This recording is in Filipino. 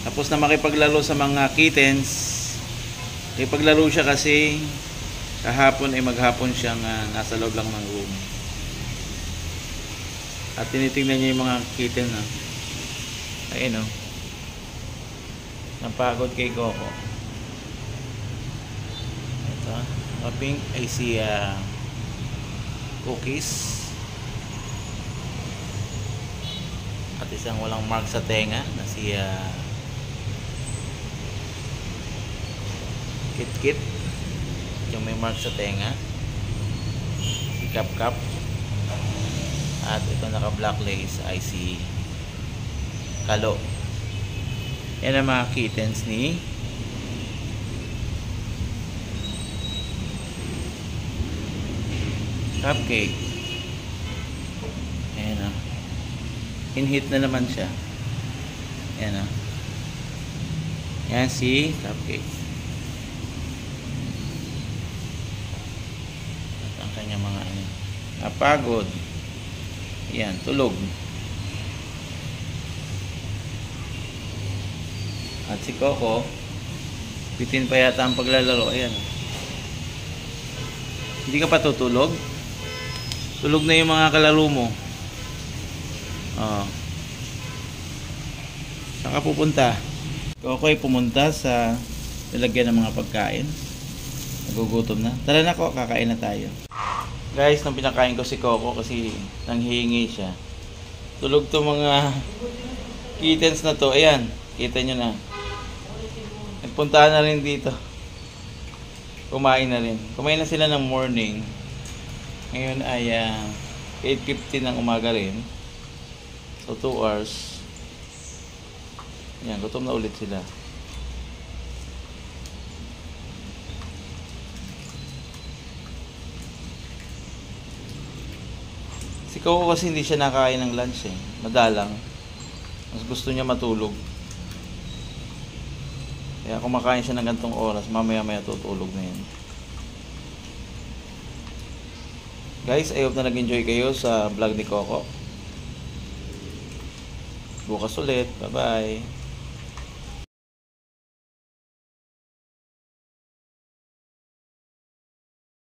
Tapos na makipaglaro sa mga kittens. Ipaglaro siya kasi kahapon ay maghapon siyang nasa loob lang ng room. At tinitingnan niya yung mga kitten na. Ayun o. Napagod kay Coco. Ito. Pink ay si Cookies. At isang walang mark sa tenga na si Kit Kit. Yung may mark sa tenga. Si Kap Kap. At ito naka black lace ay si Kalo. Yan ang mga kittens ni Cupcake. Ayan o. In-hit na naman siya. Ayan o. Yan si Cupcake. At ang kanyang mga napagod. Yan, tulog. At si Coco, bitin pa yata ang paglalaro. Ayan. Hindi ka pa tutulog? Tulog na yung mga kalaro mo. Saan ka pupunta? Coco ay pumunta sa lalagyan ng mga pagkain. Nagugutom na. Tara na ko, kakain na tayo. Guys, nung pinakain ko si Coco kasi nanghihingi siya. Tulog to mga kittens na to. Ayan, kita nyo na. Nagpunta na rin dito. Kumain na rin. Kumain na sila ng morning. Ngayon ay 8:50 ng umaga rin. So 2 hours. Ayan, gutom na ulit sila. Si Coco kasi hindi siya nakain ng lunch eh. Madalang. Mas gusto niya matulog. Kaya kumakain siya ng gantong oras, mamaya-maya tutulog na yun. Guys, I hope na nag-enjoy kayo sa vlog ni Coco. Bukas ulit. Bye-bye.